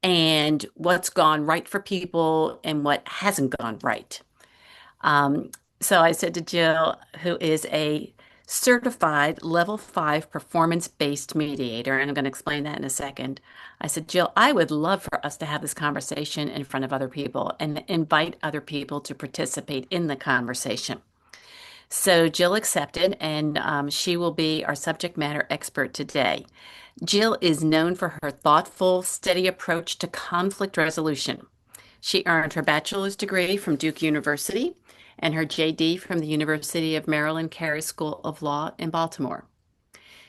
and what's gone right for people and what hasn't gone right. Um, so I said to Jill, who is a certified level 5 performance-based mediator, and I'm going to explain that in a second. I said, Jill, I would love for us to have this conversation in front of other people and invite other people to participate in the conversation. So Jill accepted, and she will be our subject matter expert today. Jill is known for her thoughtful, steady approach to conflict resolution. She earned her bachelor's degree from Duke University and her JD from the University of Maryland Carey School of Law in Baltimore.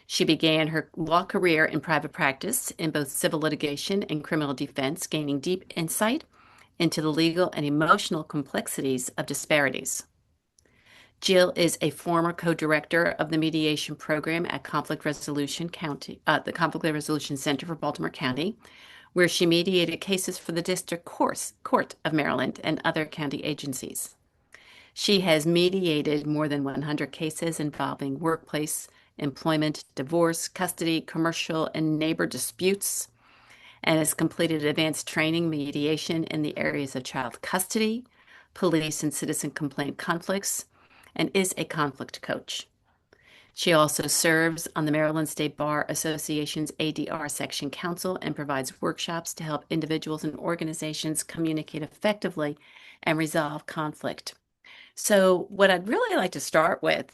She began her law career in private practice in both civil litigation and criminal defense, gaining deep insight into the legal and emotional complexities of disparities. Jill is a former co-director of the mediation program at the Conflict Resolution Center for Baltimore County, where she mediated cases for the Court of Maryland and other county agencies. She has mediated more than 100 cases involving workplace, employment, divorce, custody, commercial, and neighbor disputes, and has completed advanced training mediation in the areas of child custody, police and citizen complaint conflicts, and is a conflict coach. She also serves on the Maryland State Bar Association's ADR Section Council and provides workshops to help individuals and organizations communicate effectively and resolve conflict. So, what I'd really like to start with,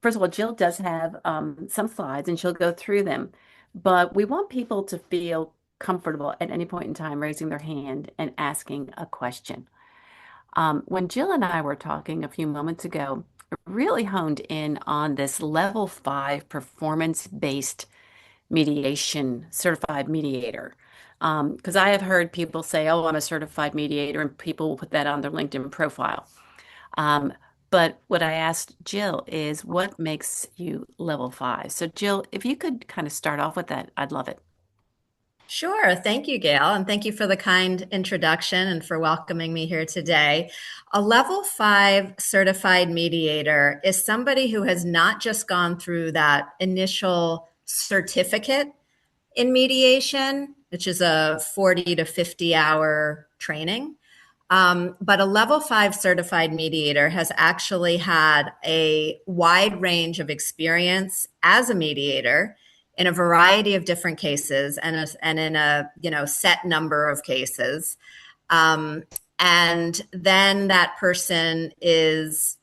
first of all, Jill does have some slides and she'll go through them, but we want people to feel comfortable at any point in time raising their hand and asking a question. When Jill and I were talking a few moments ago, really honed in on this level 5 performance-based mediation certified mediator. Because I have heard people say, oh, I'm a certified mediator, and people will put that on their LinkedIn profile. Um, but what I asked Jill is, what makes you level 5? So, Jill, if you could kind of start off with that, I'd love it. Sure. Thank you, Gail. And thank you for the kind introduction and for welcoming me here today. A level 5 certified mediator is somebody who has not just gone through that initial certificate in mediation, which is a 40 to 50-hour training. But a level 5 certified mediator has actually had a wide range of experience as a mediator in a variety of different cases and in a set number of cases. Um, and then that person is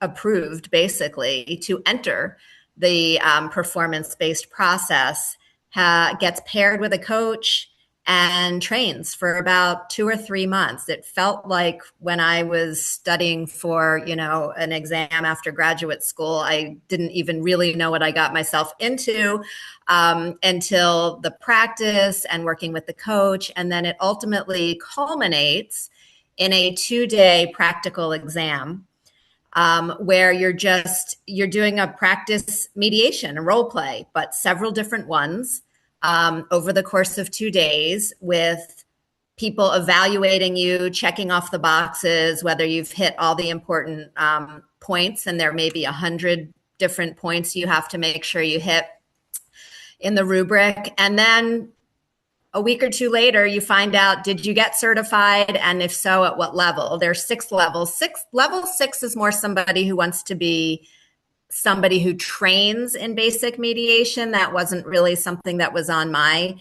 approved basically to enter the performance-based process, gets paired with a coach and trains for about 2 or 3 months. It felt like when I was studying for, an exam after graduate school, I didn't even really know what I got myself into until the practice and working with the coach. And then it ultimately culminates in a 2-day practical exam where you're doing a practice mediation, a role play, but several different ones over the course of 2 days with people evaluating you, checking off the boxes, whether you've hit all the important points, and there may be 100 different points you have to make sure you hit in the rubric. And then a week or two later, you find out, did you get certified? And if so, at what level? There's 6 levels. Level 6 is more somebody who wants to be somebody who trains in basic mediation. That wasn't really something that was on my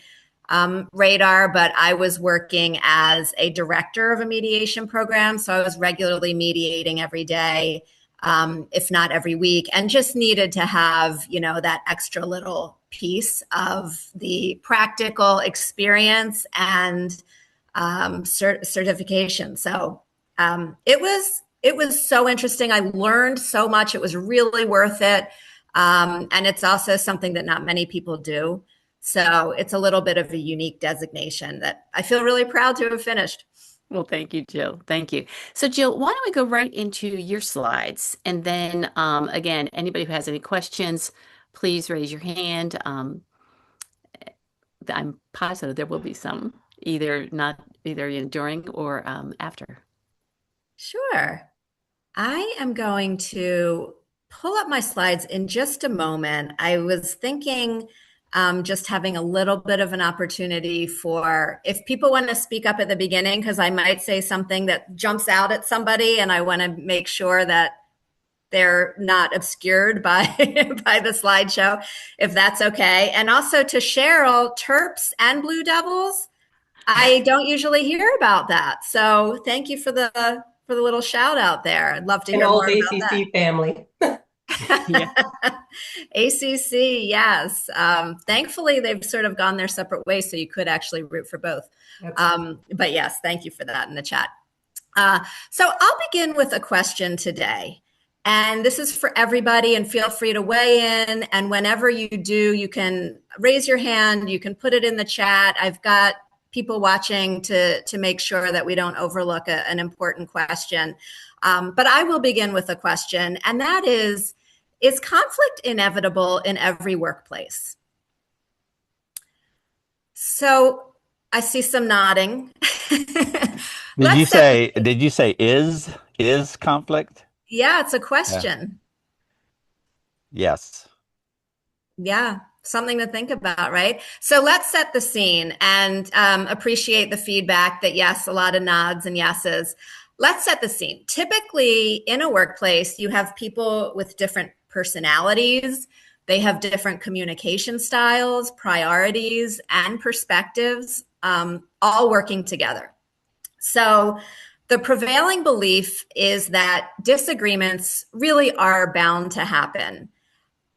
radar, but I was working as a director of a mediation program. So I was regularly mediating every day, if not every week, and just needed to have, that extra little piece of the practical experience and certification. So it was so interesting. I learned so much. It was really worth it. And it's also something that not many people do. So it's a little bit of a unique designation that I feel really proud to have finished. Well, thank you, Jill. Thank you. So, Jill, why don't we go right into your slides? And then, again, anybody who has any questions, please raise your hand. I'm positive there will be some, either during or after. Sure. I am going to pull up my slides in just a moment. I was thinking just having a little bit of an opportunity for if people want to speak up at the beginning, because I might say something that jumps out at somebody, and I want to make sure that they're not obscured by by the slideshow, if that's okay. And also to Cheryl, Terps and Blue Devils, I don't usually hear about that. So thank you for the little shout out there. I'd love to An hear old more about that. ACC family. Yeah. ACC, yes. Thankfully, they've sort of gone their separate ways, so you could actually root for both. But yes, thank you for that in the chat. So I'll begin with a question today. And this is for everybody, and feel free to weigh in. And whenever you do, you can raise your hand, you can put it in the chat. I've got people watching to make sure that we don't overlook an important question. But I will begin with a question, and that is conflict inevitable in every workplace? So I see some nodding. Did you say is conflict? Yeah, it's a Yeah. question. Yes. Yeah, something to think about, right? So let's set the scene and appreciate the feedback that yes, a lot of nods and yeses. Let's set the scene. Typically, in a workplace, you have people with different personalities. They have different communication styles, priorities, and perspectives, all working together. So the prevailing belief is that disagreements really are bound to happen.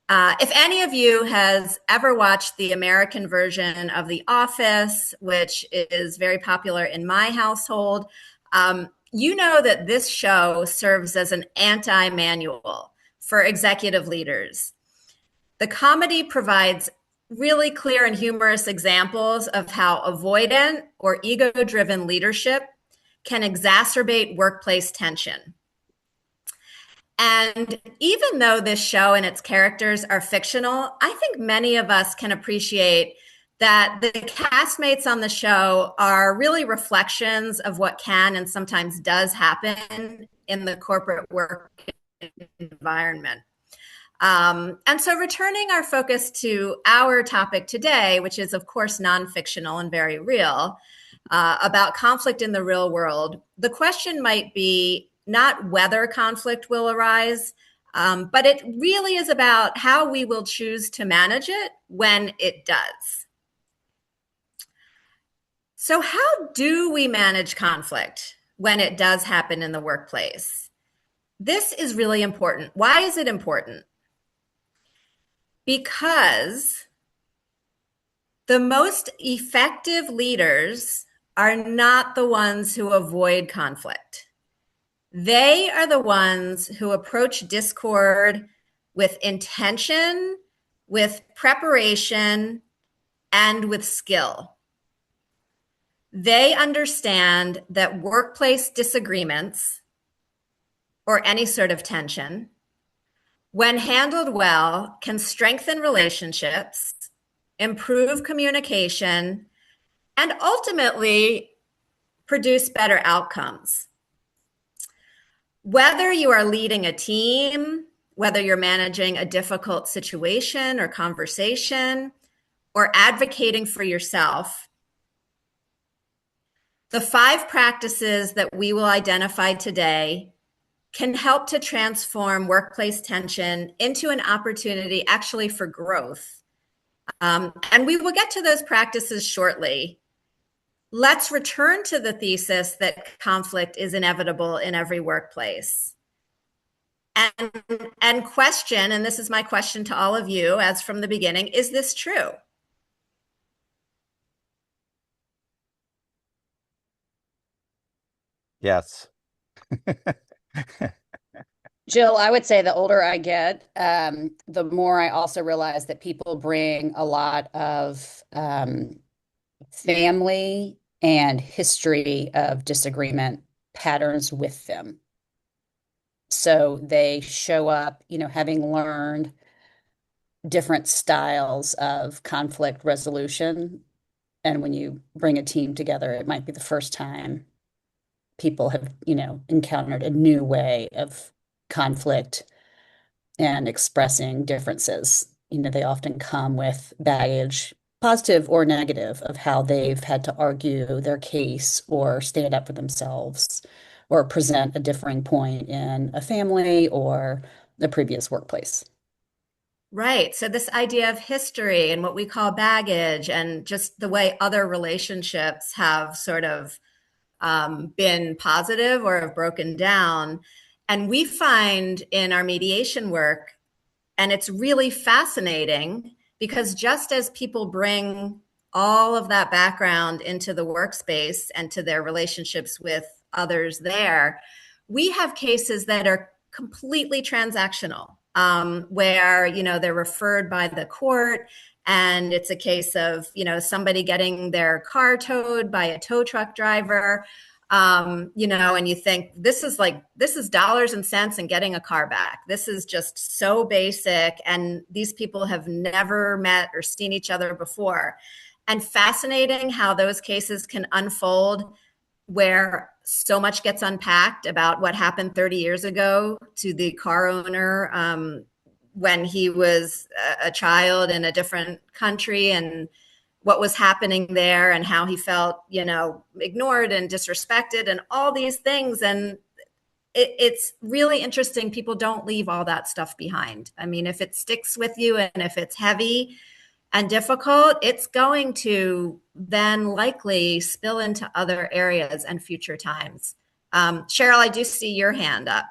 If any of you has ever watched the American version of The Office, which is very popular in my household, you know that this show serves as an anti-manual for executive leaders. The comedy provides really clear and humorous examples of how avoidant or ego-driven leadership can exacerbate workplace tension. And even though this show and its characters are fictional, I think many of us can appreciate that the castmates on the show are really reflections of what can and sometimes does happen in the corporate work environment. And so returning our focus to our topic today, which is of course non-fictional and very real, about conflict in the real world, the question might be not whether conflict will arise, but it really is about how we will choose to manage it when it does. So how do we manage conflict when it does happen in the workplace? This is really important. Why is it important? Because the most effective leaders are not the ones who avoid conflict. They are the ones who approach discord with intention, with preparation, and with skill. They understand that workplace disagreements or any sort of tension, when handled well, can strengthen relationships, improve communication, and ultimately produce better outcomes. Whether you are leading a team, whether you're managing a difficult situation or conversation, or advocating for yourself, the 5 practices that we will identify today can help to transform workplace tension into an opportunity actually for growth. And we will get to those practices shortly. Let's return to the thesis that conflict is inevitable in every workplace. And question, and this is my question to all of you as from the beginning, is this true? Yes. Jill, I would say the older I get, the more I also realize that people bring a lot of family and history of disagreement patterns with them. So they show up, having learned different styles of conflict resolution. And when you bring a team together, it might be the first time people have, encountered a new way of conflict and expressing differences. they often come with baggage, positive or negative, of how they've had to argue their case or stand up for themselves or present a differing point in a family or the previous workplace. Right. So this idea of history and what we call baggage and just the way other relationships have sort of been positive or have broken down. And we find in our mediation work, and it's really fascinating because just as people bring all of that background into the workspace and to their relationships with others there, we have cases that are completely transactional, where they're referred by the court, and it's a case of somebody getting their car towed by a tow truck driver, and you think this is dollars and cents and getting a car back. This is just so basic, and these people have never met or seen each other before. And fascinating how those cases can unfold, where so much gets unpacked about what happened 30 years ago to the car owner, when he was a child in a different country, and what was happening there and how he felt, ignored and disrespected and all these things. And it's really interesting. People don't leave all that stuff behind. I mean, if it sticks with you and if it's heavy and difficult, it's going to then likely spill into other areas and future times. Cheryl, I do see your hand up.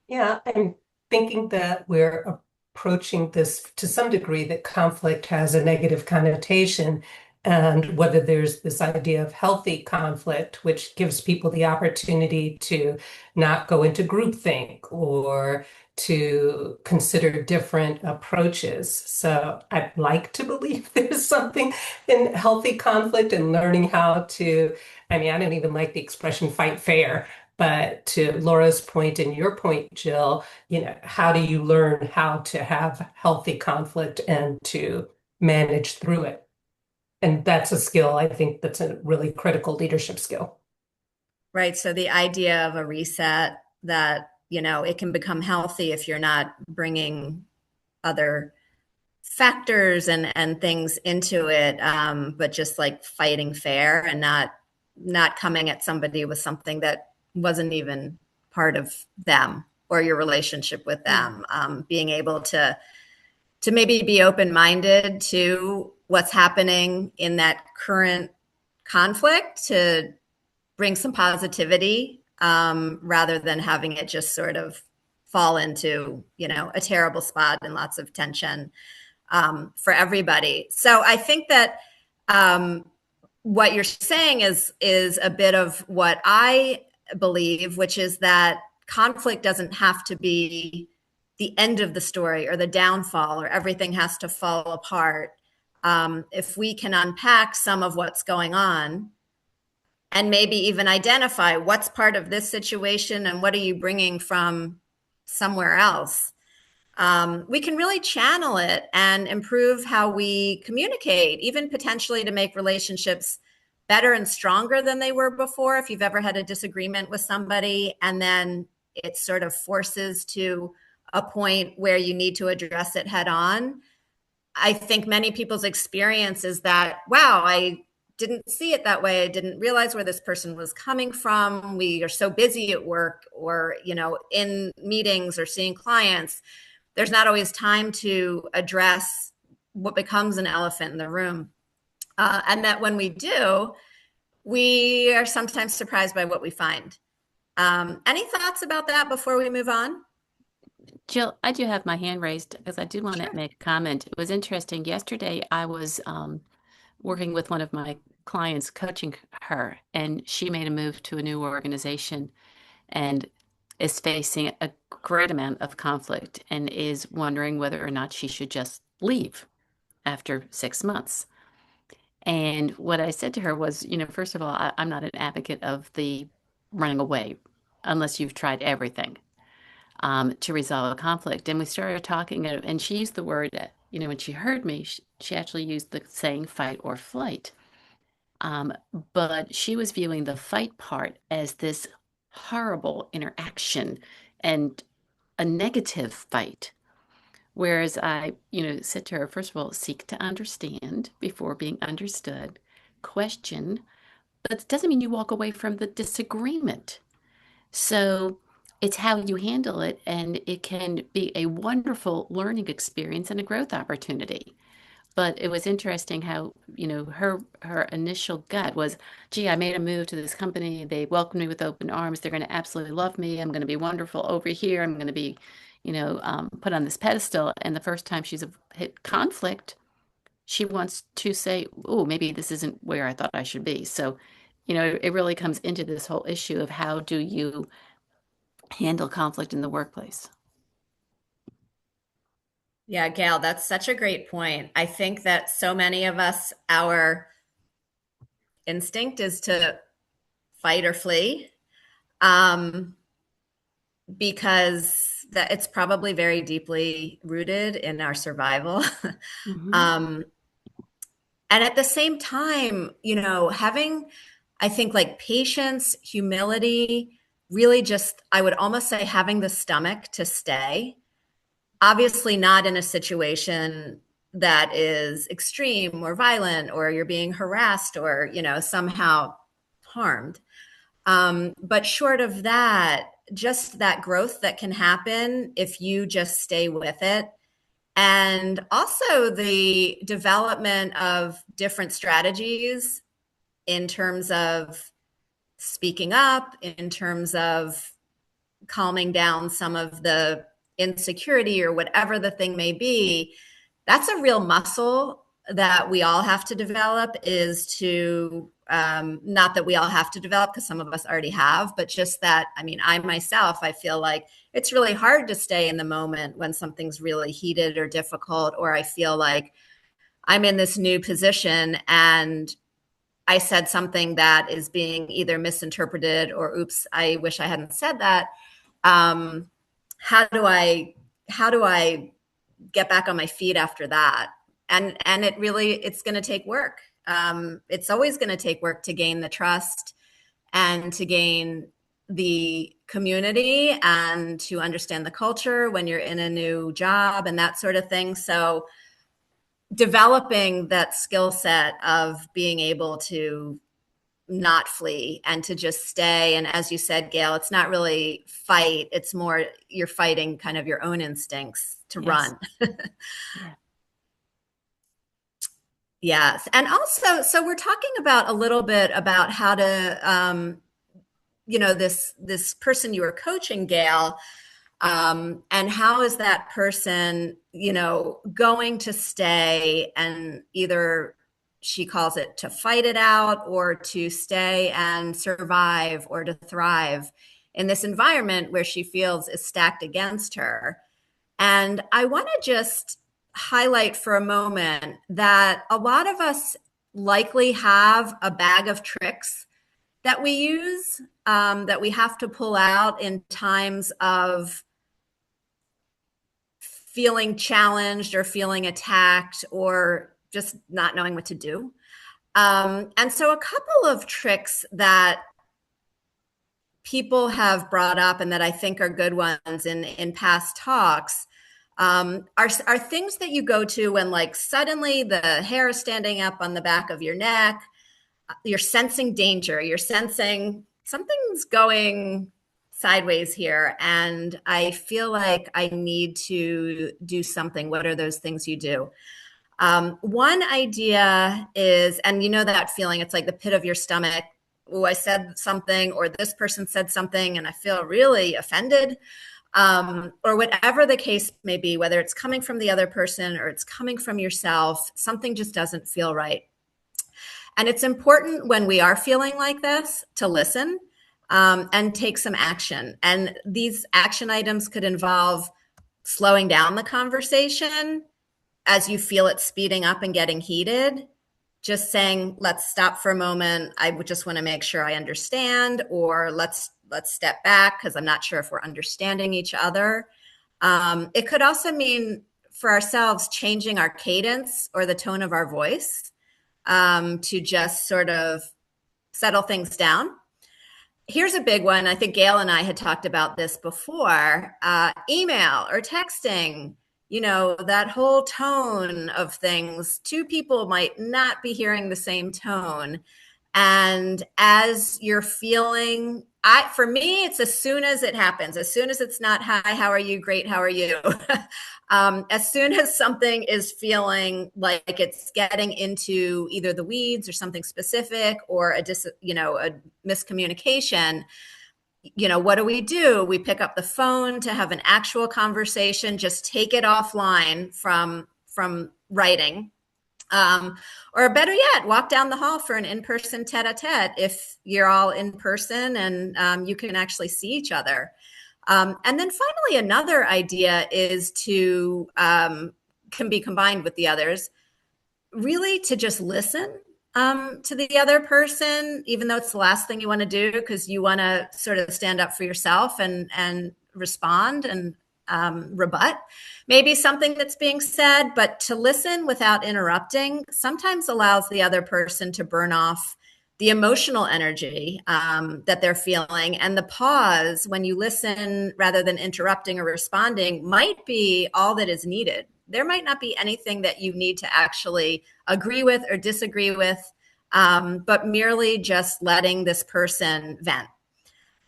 Yeah, I'm thinking that we're approaching this to some degree, that conflict has a negative connotation, and whether there's this idea of healthy conflict, which gives people the opportunity to not go into groupthink or to consider different approaches. So I'd like to believe there's something in healthy conflict and learning how to, I mean, I don't even like the expression fight fair. But to Laura's point and your point, Jill, how do you learn how to have healthy conflict and to manage through it? And that's a skill, I think, that's a really critical leadership skill. Right. So the idea of a reset, that, it can become healthy if you're not bringing other factors and things into it, but just like fighting fair and not coming at somebody with something that wasn't even part of them or your relationship with them. Being able to maybe be open-minded to what's happening in that current conflict, to bring some positivity, rather than having it just sort of fall into a terrible spot and lots of tension, for everybody. So I think that what you're saying is a bit of what I believe, which is that conflict doesn't have to be the end of the story or the downfall, or everything has to fall apart. If we can unpack some of what's going on and maybe even identify what's part of this situation and what are you bringing from somewhere else, we can really channel it and improve how we communicate, even potentially to make relationships better and stronger than they were before. If you've ever had a disagreement with somebody and then it sort of forces to a point where you need to address it head on, I think many people's experience is that, wow, I didn't see it that way. I didn't realize where this person was coming from. We are so busy at work or, in meetings or seeing clients. There's not always time to address what becomes an elephant in the room. And that when we do, we are sometimes surprised by what we find. Any thoughts about that before we move on? Jill, I do have my hand raised because I do want Sure. to make a comment. It was interesting. Yesterday, I was working with one of my clients, coaching her, and she made a move to a new organization and is facing a great amount of conflict and is wondering whether or not she should just leave after 6 months. And what I said to her was, first of all, I'm not an advocate of the running away unless you've tried everything to resolve a conflict. And we started talking, and she used the word that, when she heard me, she actually used the saying fight or flight. But she was viewing the fight part as this horrible interaction and a negative fight, Whereas I, said to her, first of all, seek to understand before being understood, question, but it doesn't mean you walk away from the disagreement. So it's how you handle it, and it can be a wonderful learning experience and a growth opportunity. But it was interesting how, her initial gut was, gee, I made a move to this company. They welcomed me with open arms. They're going to absolutely love me. I'm going to be wonderful over here. I'm going to be, put on this pedestal. And the first time she's hit conflict, she wants to say, oh, maybe this isn't where I thought I should be. So, it really comes into this whole issue of how do you handle conflict in the workplace. Yeah, Gail, that's such a great point. I think that so many of us, our instinct is to fight or flee, um, because that it's probably very deeply rooted in our survival. Mm-hmm. And at the same time, having, I think, like patience, humility, really just, I would almost say having the stomach to stay. Obviously, not in a situation that is extreme or violent, or you're being harassed or, somehow harmed. But short of that, just that growth that can happen if you just stay with it. And also the development of different strategies in terms of speaking up, in terms of calming down some of the insecurity or whatever the thing may be. That's a real muscle that we all have to develop, is to not that we all have to develop, because some of us already have, but just that, I mean, I myself, I feel like it's really hard to stay in the moment when something's really heated or difficult, or I feel like I'm in this new position and I said something that is being either misinterpreted or, oops, I wish I hadn't said that. Um, how do I get back on my feet after that? And it's going to take work. It's always going to take work to gain the trust and to gain the community and to understand the culture when you're in a new job and that sort of thing. So developing that skill set of being able to not flee and to just stay. And as you said, Gail, it's not really fight. It's more you're fighting kind of your own instincts to run. Yeah. Yes. And also, so we're talking about a little bit about how to, this person you were coaching, Gail, and how is that person, going to stay and either she calls it to fight it out or to stay and survive or to thrive in this environment where she feels is stacked against her. And I want to just highlight for a moment that a lot of us likely have a bag of tricks that we use, that we have to pull out in times of feeling challenged or feeling attacked or just not knowing what to do. And so a couple of tricks that people have brought up and that I think are good ones in past talks are things that you go to when, like, suddenly the hair is standing up on the back of your neck. You're sensing danger. You're sensing something's going sideways here, and I feel like I need to do something. What are those things you do? One idea is, and that feeling, it's like the pit of your stomach. Oh, I said something, or this person said something, and I feel really offended. Or whatever the case may be, whether it's coming from the other person or it's coming from yourself, something just doesn't feel right. And it's important when we are feeling like this to listen and take some action. And these action items could involve slowing down the conversation as you feel it speeding up and getting heated. Just saying, let's stop for a moment. I would just want to make sure I understand, or let's step back because I'm not sure if we're understanding each other. It could also mean for ourselves changing our cadence or the tone of our voice to just sort of settle things down. Here's a big one. I think Gail and I had talked about this before. Email or texting. that whole tone of things, two people might not be hearing the same tone. And as you're feeling, for me, it's as soon as it happens, as soon as it's not, hi, how are you? Great, how are you? As soon as something is feeling like it's getting into either the weeds or something specific or a miscommunication, what do? We pick up the phone to have an actual conversation, just take it offline from writing. Or better yet, walk down the hall for an in-person tete-a-tete if you're all in person and you can actually see each other. And then finally, another idea is can be combined with the others, really to just listen to the other person, even though it's the last thing you want to do because you want to sort of stand up for yourself and respond and rebut maybe something that's being said, but to listen without interrupting sometimes allows the other person to burn off the emotional energy that they're feeling. And the pause when you listen rather than interrupting or responding might be all that is needed. There might not be anything that you need to actually agree with or disagree with, but merely just letting this person vent.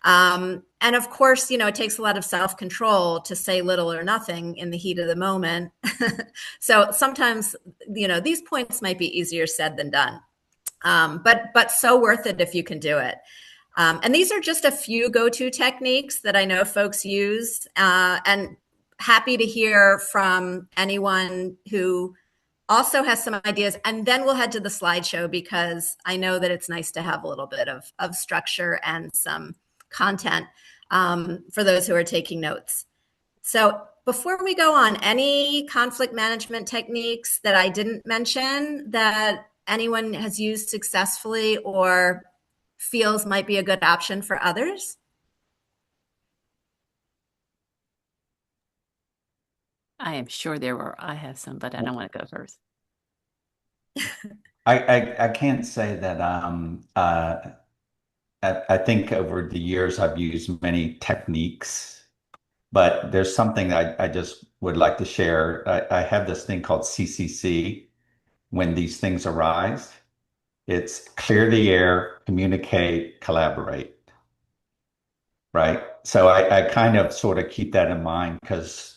And of course, it takes a lot of self-control to say little or nothing in the heat of the moment. So sometimes, these points might be easier said than done, but so worth it if you can do it. And these are just a few go-to techniques that I know folks use, and happy to hear from anyone who also has some ideas. And then we'll head to the slideshow because I know that it's nice to have a little bit of structure and some content for those who are taking notes. So before we go on, any conflict management techniques that I didn't mention that anyone has used successfully or feels might be a good option for others? I am sure there were. I have some, but I don't want to go first. I can't say that I think over the years I've used many techniques, but there's something I just would like to share. I have this thing called CCC when these things arise. It's clear the air, communicate, collaborate, right? So I kind of sort of keep that in mind because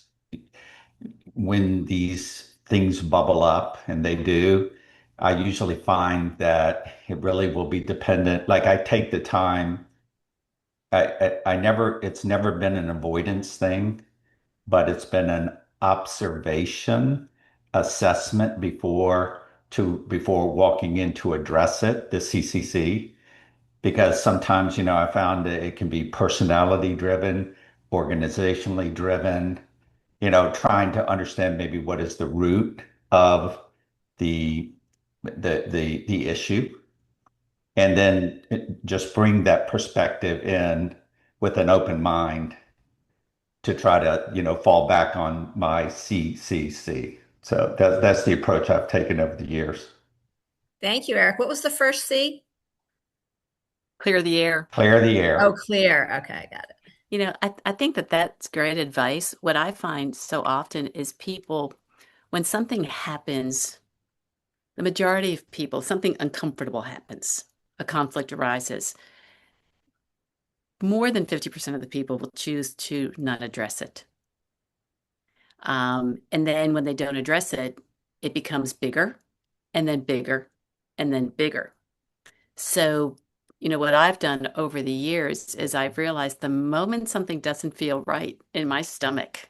when these things bubble up, and they do, I usually find that it really will be dependent. Like I take the time. It's never been an avoidance thing, but it's been an observation, assessment before walking in to address it, the CCC, because sometimes, I found that it can be personality driven, organizationally driven, trying to understand maybe what is the root of the the issue, and then just bring that perspective in with an open mind to try to, fall back on my CCC. So that's the approach I've taken over the years. Thank you, Eric. What was the first C? Clear the air. Clear the Oh, air. clear. Okay, got it. I think that that's great advice. What I find so often is people, when something happens, the majority of people, something uncomfortable happens, a conflict arises. More than 50% of the people will choose to not address it. And then when they don't address it, it becomes bigger and then bigger and then bigger. So, what I've done over the years is I've realized the moment something doesn't feel right in my stomach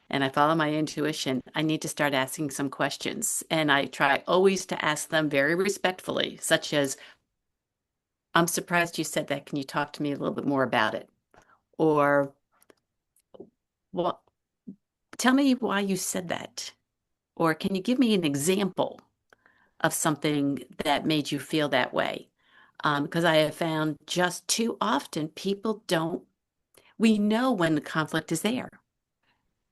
and I follow my intuition, I need to start asking some questions. And I try always to ask them very respectfully, such as, I'm surprised you said that. Can you talk to me a little bit more about it? Or, well, tell me why you said that. Or can you give me an example of something that made you feel that way? Because I have found just too often people don't, we know when the conflict is there.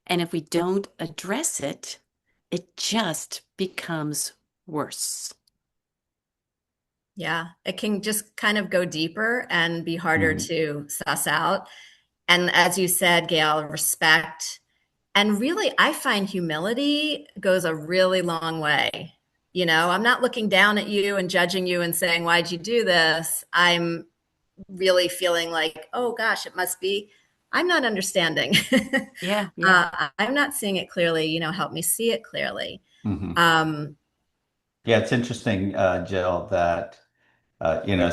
And if we don't address it, it just becomes worse. Yeah, it can just kind of go deeper and be harder Mhm. to suss out. And as you said, Gail, respect And really, I find humility goes a really long way. I'm not looking down at you and judging you and saying, why'd you do this? I'm really feeling like, oh gosh, it must be, I'm not understanding. Yeah, yeah. I'm not seeing it clearly, help me see it clearly. Hmm. Um, Yeah, it's interesting, Jill, that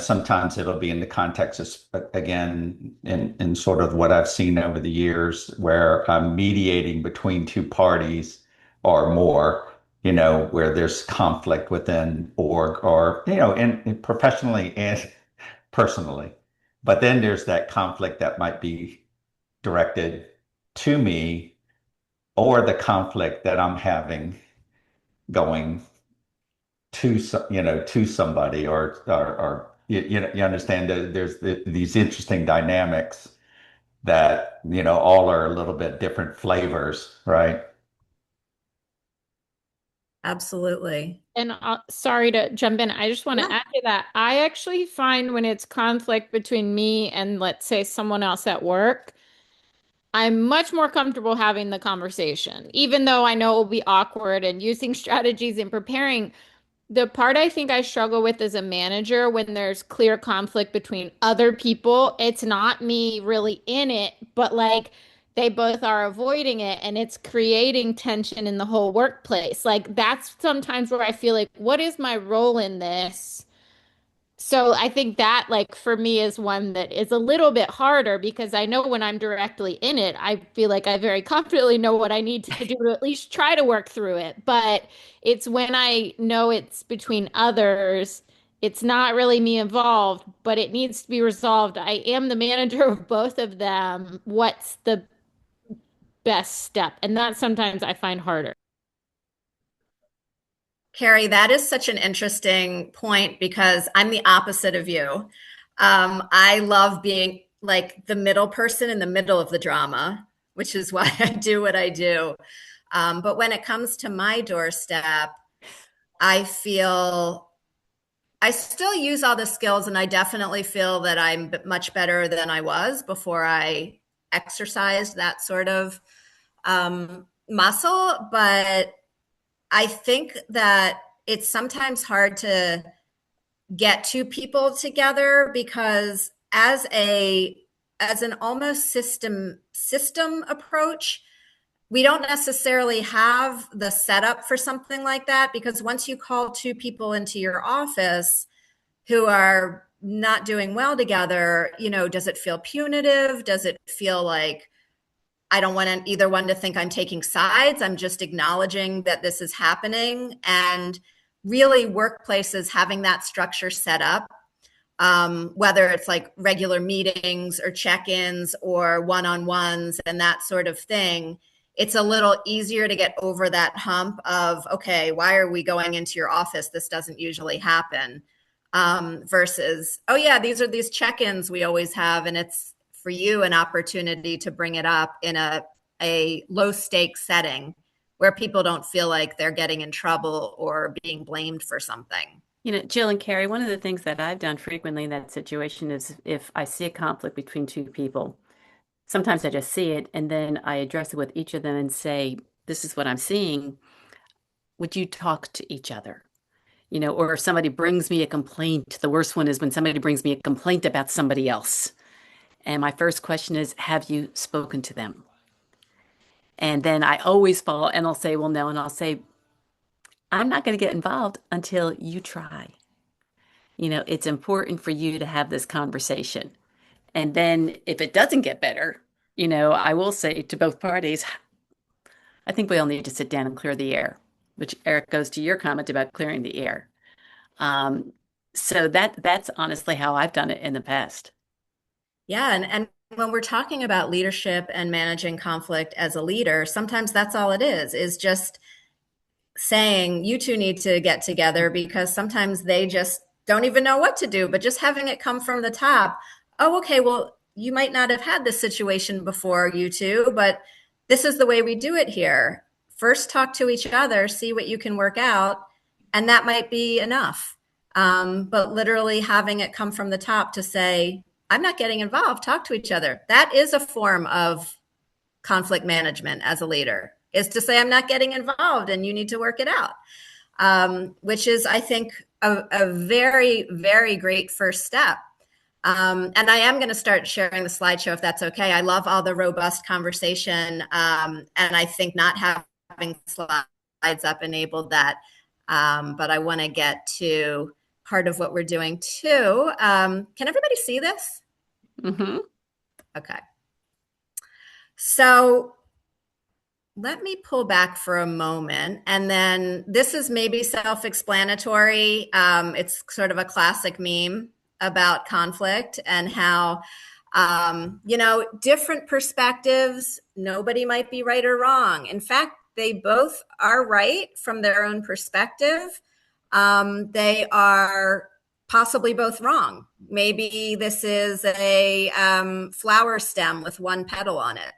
sometimes it'll be in the context of, again, in sort of what I've seen over the years, where I'm mediating between two parties or more, where there's conflict within org or, and professionally and personally. But then there's that conflict that might be directed to me or the conflict that I'm having going to somebody or you understand that there's these interesting dynamics that all are a little bit different flavors, right? Absolutely. And sorry to jump in. I just want to Yeah. add to that. I actually find when it's conflict between me and, let's say, someone else at work, I'm much more comfortable having the conversation, even though I know it will be awkward and using strategies and preparing. The part I think I struggle with as a manager when there's clear conflict between other people, it's not me really in it, but like they both are avoiding it and it's creating tension in the whole workplace. Like that's sometimes where I feel like, what is my role in this? So I think that like for me is one that is a little bit harder because I know when I'm directly in it, I feel like I very confidently know what I need to do to at least try to work through it. But it's when I know it's between others, it's not really me involved, but it needs to be resolved. I am the manager of both of them. What's the best step? And that sometimes I find harder. Carrie, that is such an interesting point because I'm the opposite of you. I love being like the middle person in the middle of the drama, which is why I do what I do. But when it comes to my doorstep, I feel I still use all the skills, and I definitely feel that I'm much better than I was before I exercised that sort of muscle. But I think that it's sometimes hard to get two people together because as an almost system approach, we don't necessarily have the setup for something like that because once you call two people into your office who are not doing well together, does it feel punitive? Does it feel like I don't want either one to think I'm taking sides? I'm just acknowledging that this is happening. And really, workplaces having that structure set up, whether it's like regular meetings or check ins or one on ones and that sort of thing, it's a little easier to get over that hump of, okay, why are we going into your office? This doesn't usually happen. Versus, oh, yeah, these are these check ins we always have. And it's for you an opportunity to bring it up in a low stakes setting where people don't feel like they're getting in trouble or being blamed for something. Jill and Carrie, one of the things that I've done frequently in that situation is if I see a conflict between two people, sometimes I just see it and then I address it with each of them and say, this is what I'm seeing. Would you talk to each other? Or if somebody brings me a complaint, the worst one is when somebody brings me a complaint about somebody else. And my first question is, have you spoken to them? And then I always follow and I'll say, well, no. And I'll say, I'm not going to get involved until you try. It's important for you to have this conversation. And then if it doesn't get better, I will say to both parties, I think we all need to sit down and clear the air, which Eric goes to your comment about clearing the air. Um, so that's honestly how I've done it in the past. Yeah. And when we're talking about leadership and managing conflict as a leader, sometimes that's all it is just saying you two need to get together because sometimes they just don't even know what to do, but just having it come from the top. Oh, okay, well, you might not have had this situation before, you two, but this is the way we do it here. First, talk to each other, see what you can work out, and that might be enough. But literally having it come from the top to say, I'm not getting involved, talk to each other. That is a form of conflict management as a leader, is to say, I'm not getting involved and you need to work it out, which is, I think, a very, very great first step. And I am going to start sharing the slideshow if that's okay. I love all the robust conversation. And I think not having slides up enabled that. But I want to get to part of what we're doing too. Can everybody see this? Mm-hmm. Okay. So let me pull back for a moment. And then this is maybe self-explanatory. It's sort of a classic meme about conflict and how, different perspectives, nobody might be right or wrong. In fact, they both are right from their own perspective. They are possibly both wrong. Maybe this is a flower stem with one petal on it,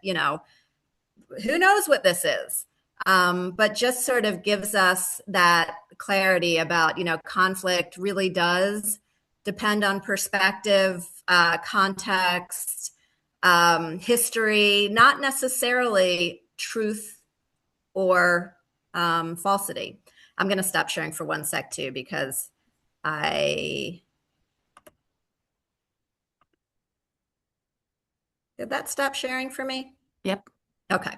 who knows what this is, but just sort of gives us that clarity about, conflict really does depend on perspective, context, history, not necessarily truth or falsity. I'm going to stop sharing for 1 sec too, because did that stop sharing for me? Yep. Okay.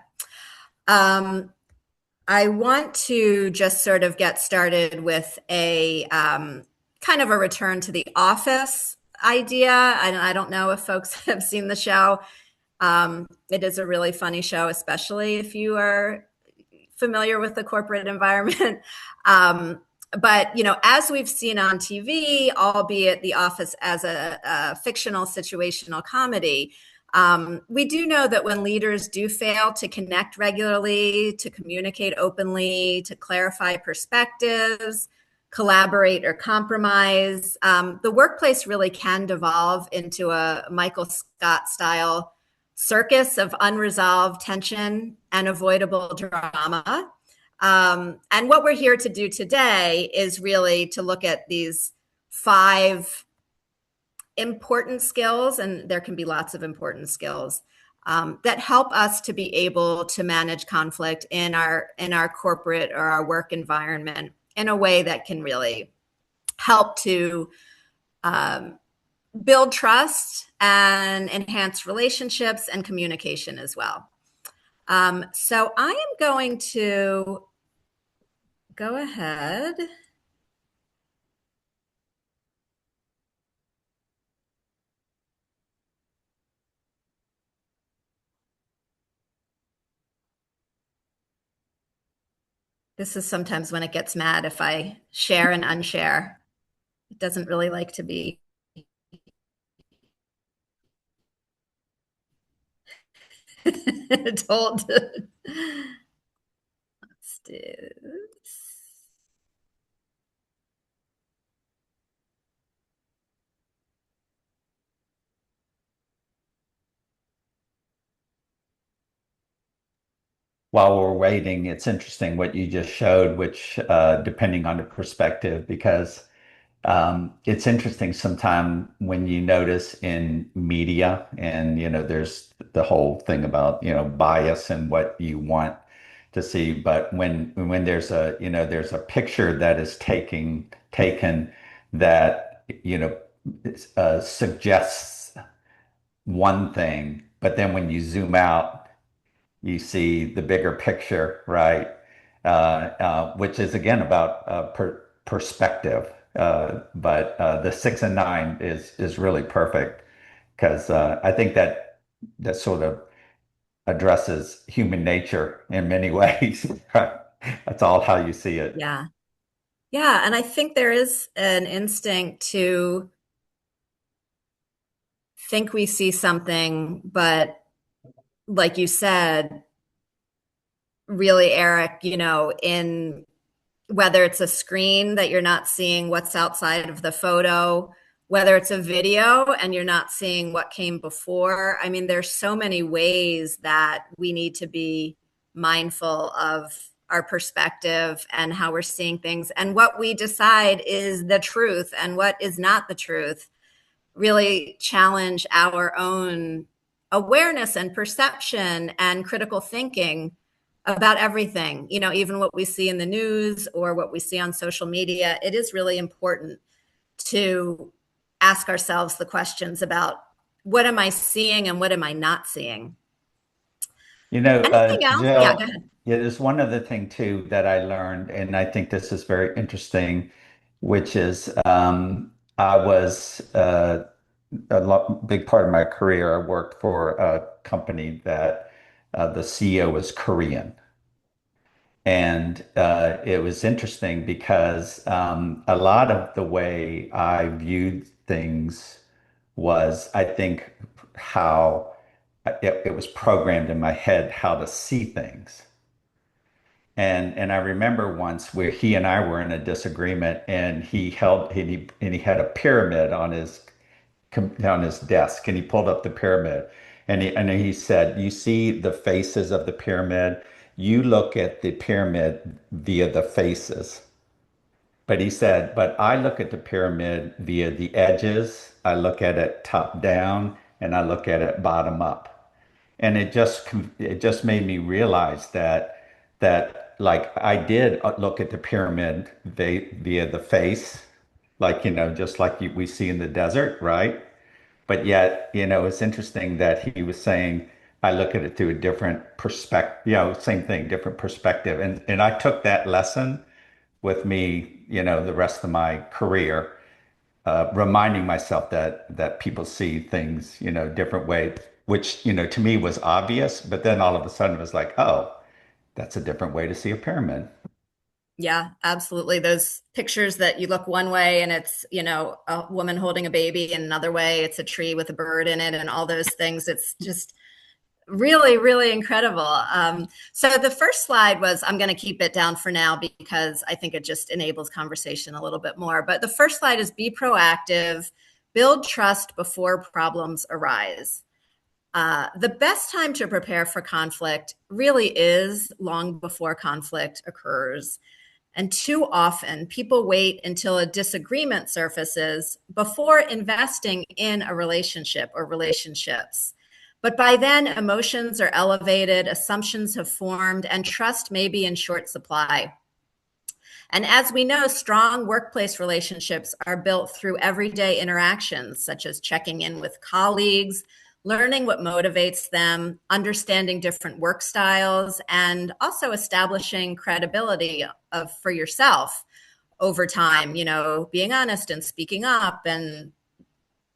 I want to just sort of get started with a kind of a return to the office idea. I don't know if folks have seen the show. It is a really funny show, especially if you are familiar with the corporate environment. But, as we've seen on TV, albeit The Office as a fictional situational comedy, we do know that when leaders do fail to connect regularly, to communicate openly, to clarify perspectives, collaborate or compromise, the workplace really can devolve into a Michael Scott style circus of unresolved tension and avoidable drama. And what we're here to do today is really to look at these 5 important skills, and there can be lots of important skills that help us to be able to manage conflict in our corporate or our work environment in a way that can really help to build trust and enhance relationships and communication as well. So I am going to go ahead. This is sometimes when it gets mad if I share and unshare. It doesn't really like to be told. Let's do this. While we're waiting, it's interesting what you just showed, which depending on the perspective, because it's interesting sometime when you notice in media, and there's the whole thing about bias and what you want to see, but when there's a picture that is taken that suggests one thing, but then when you zoom out you see the bigger picture, right? Which is again about perspective. But the 6 and 9 is really perfect because I think that sort of addresses human nature in many ways. Right? That's all how you see it. Yeah. Yeah. And I think there is an instinct to think we see something, but like you said, really, Eric, in whether it's a screen that you're not seeing what's outside of the photo, whether it's a video and you're not seeing what came before. I mean, there's so many ways that we need to be mindful of our perspective and how we're seeing things, and what we decide is the truth and what is not the truth really challenge our own awareness and perception and critical thinking about everything, even what we see in the news or what we see on social media. It is really important to ask ourselves the questions about what am I seeing and what am I not seeing? Anything else? Yeah, go Jill, ahead. yeah, there's one other thing too that I learned, and I think this is very interesting, which is I was big part of my career. I worked for a company that the CEO was Korean. And it was interesting because a lot of the way I viewed things was, I think, how it was programmed in my head how to see things. And I remember once where he and I were in a disagreement, and he had a pyramid on his desk, and he pulled up the pyramid, and he said, "You see the faces of the pyramid. You look at the pyramid via the faces." But he said, "But I look at the pyramid via the edges. I look at it top down, and I look at it bottom up." And it just made me realize that like I did look at the pyramid via the face, like just like we see in the desert, right? But yet, it's interesting that he was saying, I look at it through a different perspective, same thing, different perspective. And I took that lesson with me, the rest of my career, reminding myself that people see things, different ways, which, to me was obvious, but then all of a sudden it was like, oh, that's a different way to see a pyramid. Yeah, absolutely. Those pictures that you look one way and it's, a woman holding a baby, and another way it's a tree with a bird in it, and all those things. It's just really, really incredible. So the first slide was, I'm going to keep it down for now because I think it just enables conversation a little bit more. But the first slide is be proactive, build trust before problems arise. The best time to prepare for conflict really is long before conflict occurs. And too often, people wait until a disagreement surfaces before investing in a relationship or relationships. But by then, emotions are elevated, assumptions have formed, and trust may be in short supply. And as we know, strong workplace relationships are built through everyday interactions, such as checking in with colleagues, learning what motivates them, understanding different work styles, and also establishing credibility for yourself over time, being honest and speaking up and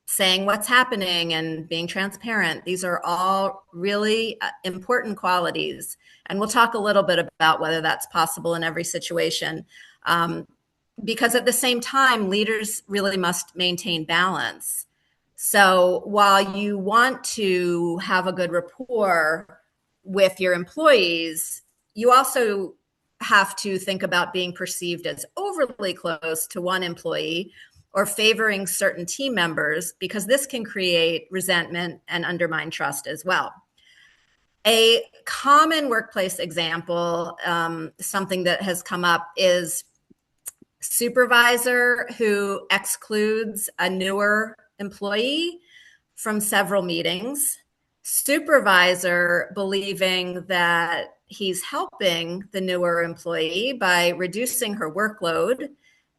saying what's happening and being transparent. These are all really important qualities. And we'll talk a little bit about whether that's possible in every situation. Because at the same time, leaders really must maintain balance. So while you want to have a good rapport with your employees, you also have to think about being perceived as overly close to one employee or favoring certain team members, because this can create resentment and undermine trust as well. A common workplace example, something that has come up, is supervisor who excludes a newer employee from several meetings, supervisor believing that he's helping the newer employee by reducing her workload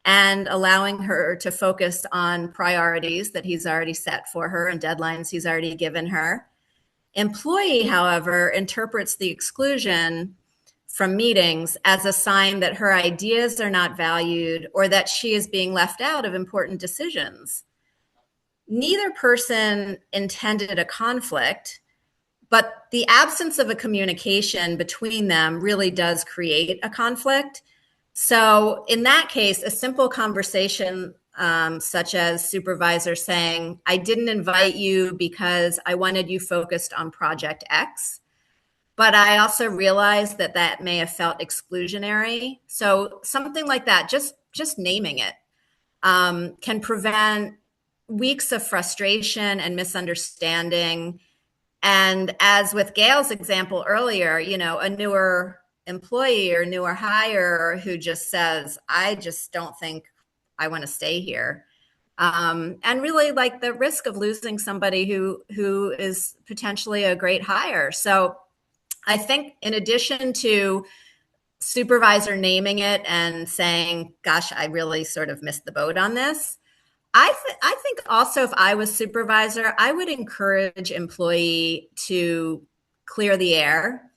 and allowing her to focus on priorities that he's already set for her and deadlines he's already given her. Employee, however, interprets the exclusion from meetings as a sign that her ideas are not valued or that she is being left out of important decisions. Neither person intended a conflict, but the absence of a communication between them really does create a conflict. So in that case, a simple conversation, such as supervisor saying, I didn't invite you because I wanted you focused on project X, but I also realized that that may have felt exclusionary. So something like that, just naming it, can prevent weeks of frustration and misunderstanding. And as with Gail's example earlier, a newer employee or newer hire who just says, I just don't think I want to stay here. and really like the risk of losing somebody who is potentially a great hire. So I think in addition to supervisor naming it and saying, gosh, I really sort of missed the boat on this, I think also if I was supervisor, I would encourage employee to clear the air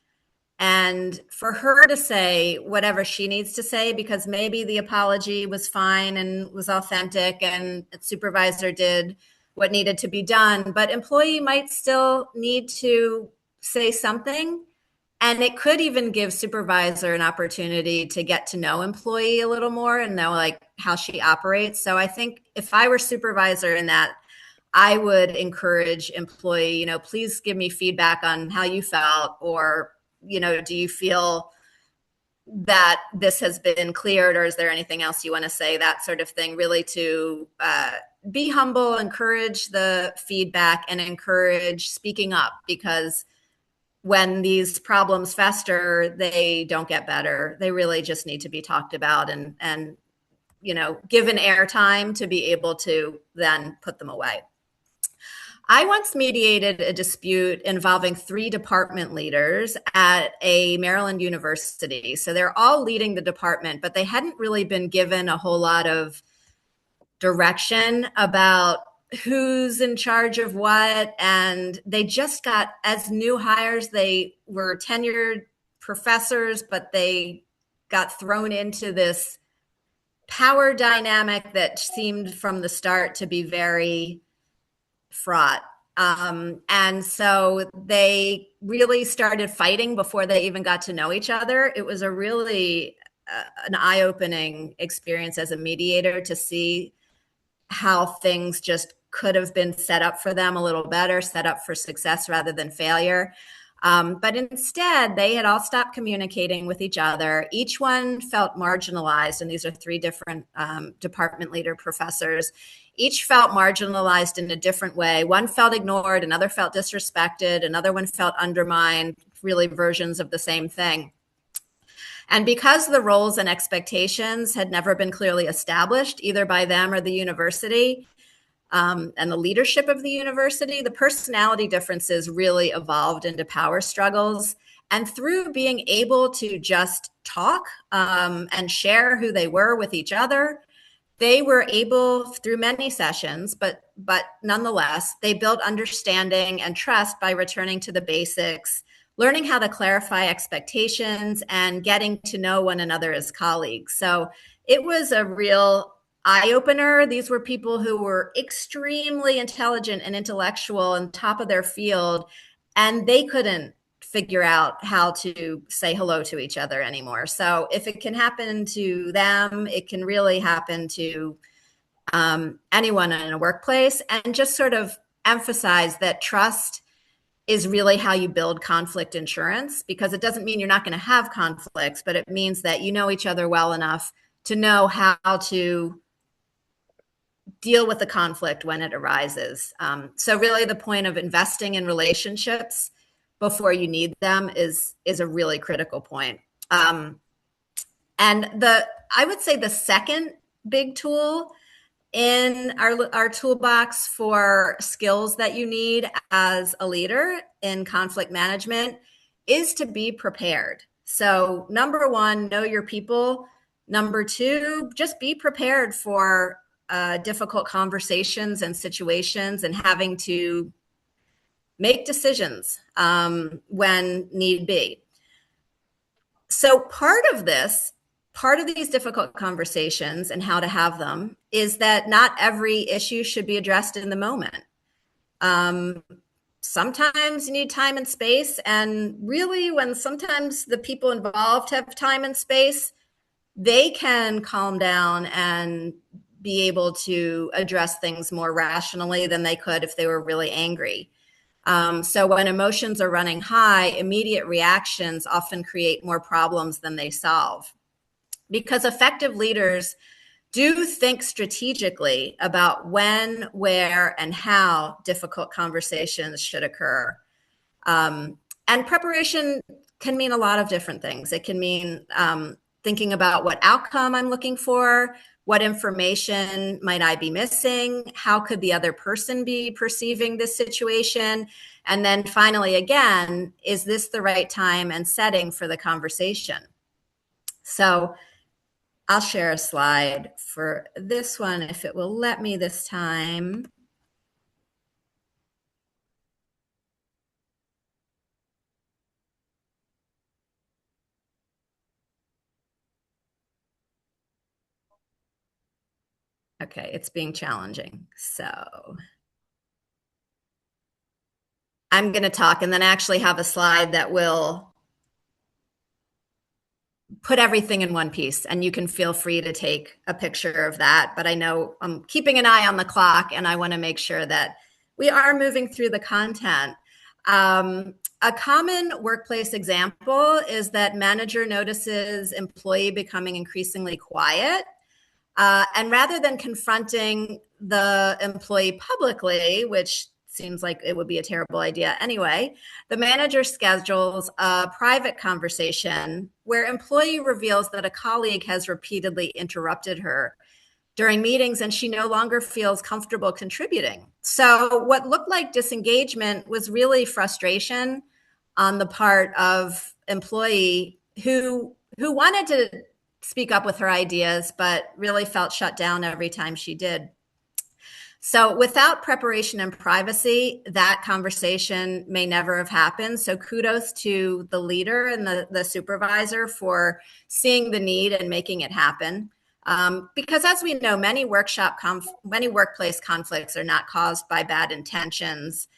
and for her to say whatever she needs to say, because maybe the apology was fine and was authentic and supervisor did what needed to be done, but employee might still need to say something. And it could even give supervisor an opportunity to get to know employee a little more and know like how she operates. So I think if I were supervisor in that, I would encourage employee, please give me feedback on how you felt, or, do you feel that this has been cleared, or is there anything else you want to say? That sort of thing, really to be humble, encourage the feedback, and encourage speaking up, because when these problems fester, they don't get better. They really just need to be talked about and given airtime to be able to then put them away. I once mediated a dispute involving 3 department leaders at a Maryland university. So they're all leading the department, but they hadn't really been given a whole lot of direction about who's in charge of what. And they just got, as new hires, they were tenured professors, but they got thrown into this power dynamic that seemed from the start to be very fraught. And so they really started fighting before they even got to know each other. It was a really an eye-opening experience as a mediator to see how things just could have been set up for them a little better, set up for success rather than failure. But instead, they had all stopped communicating with each other. Each one felt marginalized, and these are 3 different department leader professors. Each felt marginalized in a different way. One felt ignored, another felt disrespected, another one felt undermined, really versions of the same thing. And because the roles and expectations had never been clearly established, either by them or the university, and the leadership of the university, the personality differences really evolved into power struggles. And through being able to just talk and share who they were with each other, they were able, through many sessions, but nonetheless, they built understanding and trust by returning to the basics, learning how to clarify expectations, and getting to know one another as colleagues. So it was a real eye-opener. These were people who were extremely intelligent and intellectual and top of their field, and they couldn't figure out how to say hello to each other anymore. So if it can happen to them, it can really happen to anyone in a workplace. And just sort of emphasize that trust is really how you build conflict insurance, because it doesn't mean you're not going to have conflicts, but it means that you know each other well enough to know how to deal with the conflict when it arises. So really the point of investing in relationships before you need them is a really critical point. And I would say the second big tool in our toolbox for skills that you need as a leader in conflict management is to be prepared. So number 1, know your people. Number 2, just be prepared for difficult conversations and situations and having to make decisions when need be. So part of these difficult conversations and how to have them is that not every issue should be addressed in the moment. Sometimes you need time and space. And really, when sometimes the people involved have time and space, they can calm down and be able to address things more rationally than they could if they were really angry. So when emotions are running high, immediate reactions often create more problems than they solve. Because effective leaders do think strategically about when, where, and how difficult conversations should occur. And preparation can mean a lot of different things. It can mean thinking about what outcome I'm looking for, What information might I be missing? How could the other person be perceiving this situation? And then finally, again, is this the right time and setting for the conversation? So I'll share a slide for this one if it will let me this time. Okay, it's being challenging. So I'm going to talk and then actually have a slide that will put everything in one piece, and you can feel free to take a picture of that. But I know I'm keeping an eye on the clock, and I want to make sure that we are moving through the content. A common workplace example is that manager notices employee becoming increasingly quiet. And rather than confronting the employee publicly, which seems like it would be a terrible idea anyway, the manager schedules a private conversation where employee reveals that a colleague has repeatedly interrupted her during meetings and she no longer feels comfortable contributing. So what looked like disengagement was really frustration on the part of employee who wanted to speak up with her ideas, but really felt shut down every time she did. So without preparation and privacy, that conversation may never have happened. So kudos to the leader and the supervisor for seeing the need and making it happen. Because as we know, many workplace conflicts are not caused by bad intentions.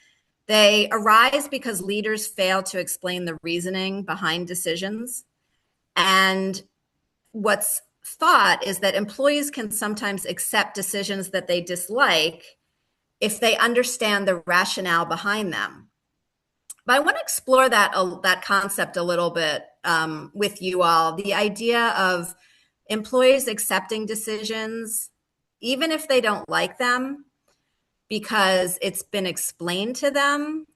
They arise because leaders fail to explain the reasoning behind decisions. And what's thought is that employees can sometimes accept decisions that they dislike if they understand the rationale behind them. But I want to explore that concept a little bit with you all. The idea of employees accepting decisions, even if they don't like them, because it's been explained to them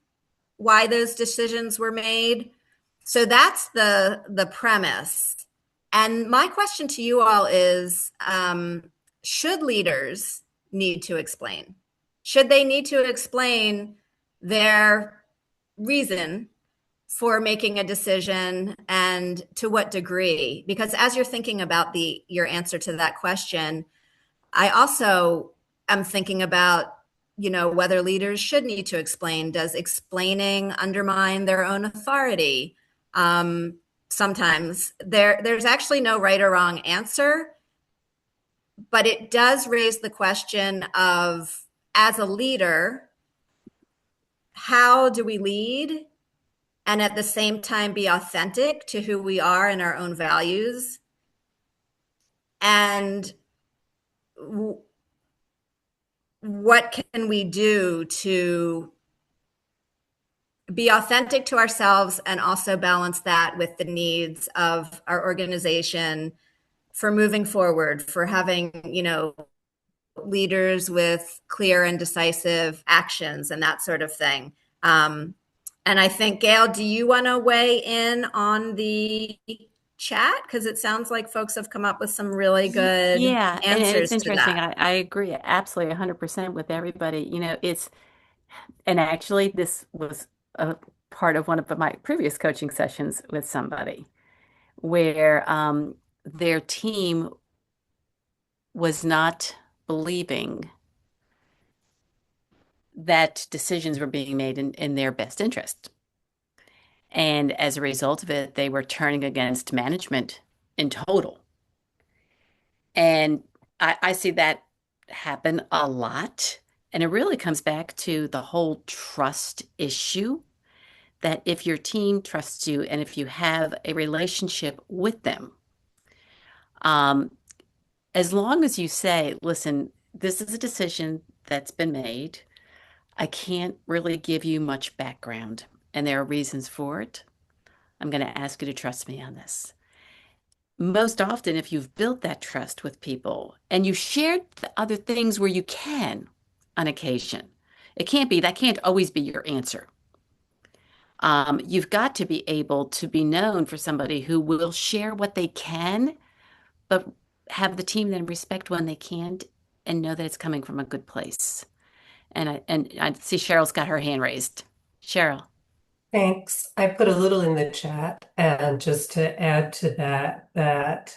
why those decisions were made. So that's the premise. And my question to you all is, should leaders need to explain? Should they need to explain their reason for making a decision, and to what degree? Because as you're thinking about your answer to that question, I also am thinking about, whether leaders should need to explain. Does explaining undermine their own authority? Sometimes there's actually no right or wrong answer, but it does raise the question of, as a leader, how do we lead and at the same time be authentic to who we are and our own values? And what can we do to be authentic to ourselves and also balance that with the needs of our organization for moving forward, for having, leaders with clear and decisive actions and that sort of thing. And I think, Gail, do you want to weigh in on the chat? Because it sounds like folks have come up with some really good Yeah, and answers it's to interesting. that. I agree absolutely 100% with everybody. And actually, this was a part of one of my previous coaching sessions with somebody where their team was not believing that decisions were being made in their best interest. And as a result of it, they were turning against management in total. And I see that happen a lot. And it really comes back to the whole trust issue, that if your team trusts you and if you have a relationship with them, as long as you say, listen, this is a decision that's been made. I can't really give you much background, and there are reasons for it. I'm going to ask you to trust me on this. Most often, if you've built that trust with people and you shared the other things where you can on occasion, that can't always be your answer. You've got to be able to be known for somebody who will share what they can, but have the team then respect when they can't and know that it's coming from a good place. And I see Cheryl's got her hand raised. Cheryl. Thanks. I put a little in the chat, and just to add to that, that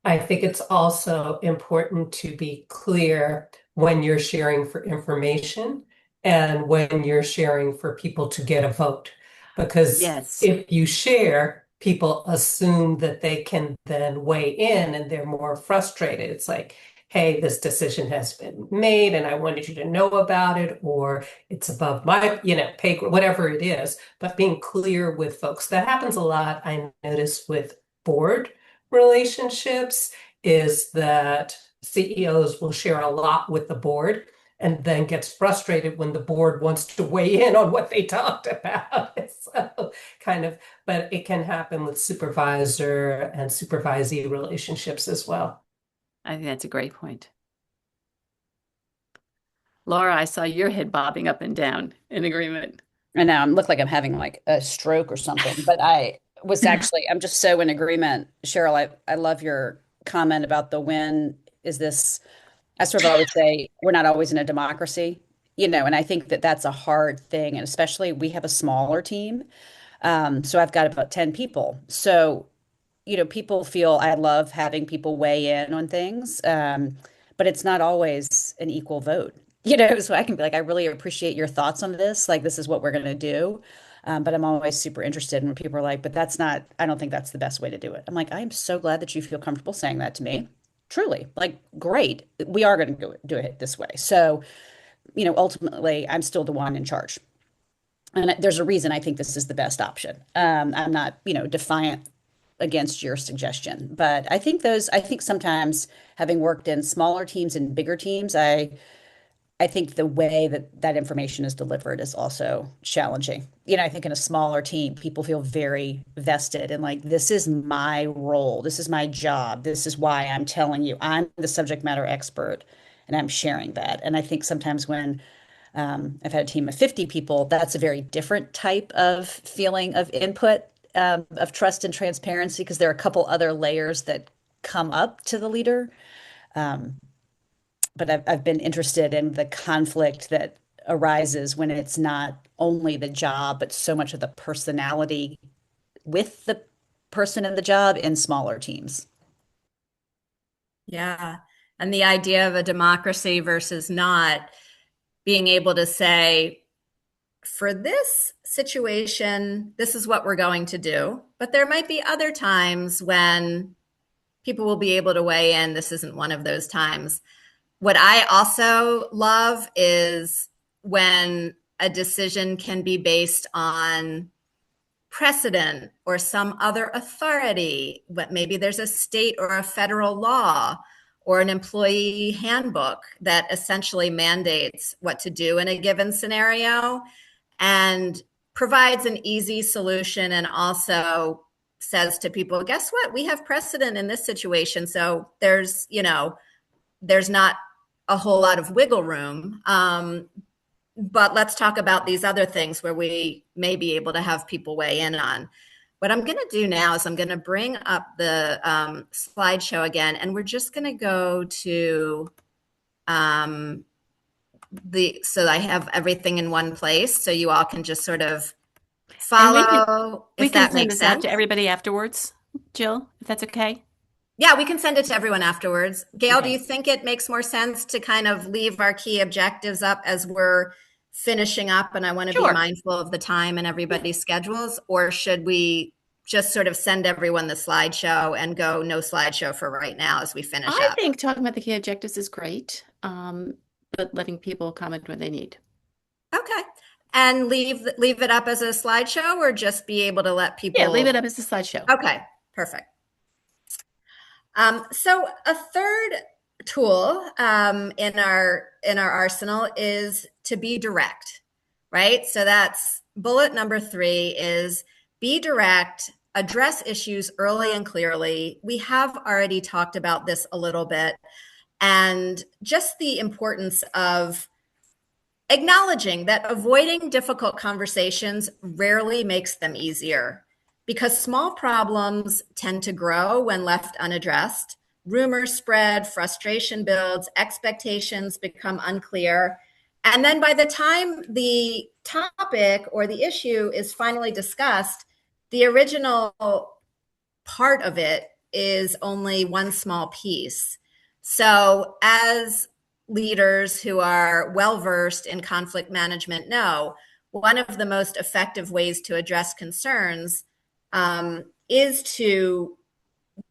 I think it's also important to be clear when you're sharing for information and when you're sharing for people to get a vote. Because Yes. if you share, people assume that they can then weigh in and they're more frustrated. It's like, hey, this decision has been made and I wanted you to know about it, or it's above my, pay, whatever it is. But being clear with folks, that happens a lot, I notice, with board relationships, is that CEOs will share a lot with the board and then gets frustrated when the board wants to weigh in on what they talked about. So but it can happen with supervisor and supervisee relationships as well. I think that's a great point. Laura, I saw your head bobbing up and down in agreement. And now I look like I'm having like a stroke or something, but I'm just so in agreement. Cheryl, I love your comment about the when is this, I sort of always say we're not always in a democracy, and I think that that's a hard thing. And especially we have a smaller team. So I've got about 10 people. So, people feel I love having people weigh in on things. But it's not always an equal vote, so I can be like, I really appreciate your thoughts on this. Like, this is what we're going to do. But I'm always super interested when people are like, but I don't think that's the best way to do it. I'm like, I'm so glad that you feel comfortable saying that to me. Truly, like, great. We are going to do it this way. So, ultimately, I'm still the one in charge. And there's a reason I think this is the best option. I'm not, defiant against your suggestion, but I think sometimes having worked in smaller teams and bigger teams, I think the way that information is delivered is also challenging. I think in a smaller team, people feel very vested and like, this is my role, this is my job, this is why I'm telling you, I'm the subject matter expert, and I'm sharing that. And I think sometimes when I've had a team of 50 people, that's a very different type of feeling of input, of trust and transparency, because there are a couple other layers that come up to the leader. But I've been interested in the conflict that arises when it's not only the job, but so much of the personality with the person in the job in smaller teams. Yeah. And the idea of a democracy versus not, being able to say, for this situation, this is what we're going to do. But there might be other times when people will be able to weigh in. This isn't one of those times. What I also love is when a decision can be based on precedent or some other authority, but maybe there's a state or a federal law or an employee handbook that essentially mandates what to do in a given scenario and provides an easy solution, and also says to people, guess what? We have precedent in this situation. So there's not a whole lot of wiggle room. But let's talk about these other things where we may be able to have people weigh in on. What I'm going to do now is I'm going to bring up the slideshow again, and we're just going to go to so I have everything in one place, so you all can just sort of follow. We if can that send makes this out sense to everybody afterwards, Jill, if that's okay. Yeah, we can send it to everyone afterwards. Gail, Okay. do you think it makes more sense to kind of leave our key objectives up as we're finishing up? And I want to be Sure. mindful of the time and everybody's schedules, or should we just sort of send everyone the slideshow and go no slideshow for right now as we finish I up? think talking about the key objectives is great, but letting people comment when they need. Okay. And leave it up as a slideshow, or just be able to let people. Yeah, leave it up as a slideshow. Okay, perfect. So a third tool in our arsenal is to be direct, right? So that's bullet number 3 is be direct, address issues early and clearly. We have already talked about this a little bit, and just the importance of acknowledging that avoiding difficult conversations rarely makes them easier, because small problems tend to grow when left unaddressed. rumors spread, frustration builds, expectations become unclear. And then by the time the topic or the issue is finally discussed, the original part of it is only one small piece. So as leaders who are well versed in conflict management know, one of the most effective ways to address concerns is to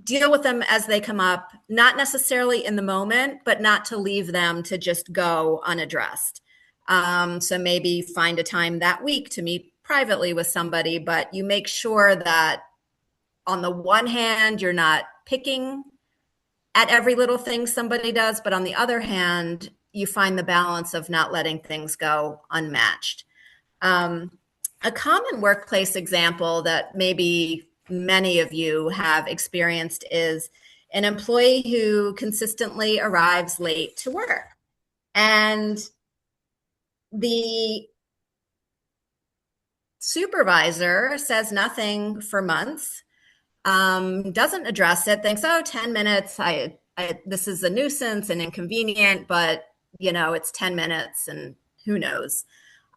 deal with them as they come up, not necessarily in the moment, but not to leave them to just go unaddressed. So maybe find a time that week to meet privately with somebody, but you make sure that on the one hand, you're not picking at every little thing somebody does, but on the other hand, you find the balance of not letting things go unmatched. A common workplace example that maybe many of you have experienced is an employee who consistently arrives late to work. And the supervisor says nothing for months, doesn't address it, thinks, oh, 10 minutes, this is a nuisance and inconvenient, but it's 10 minutes and who knows.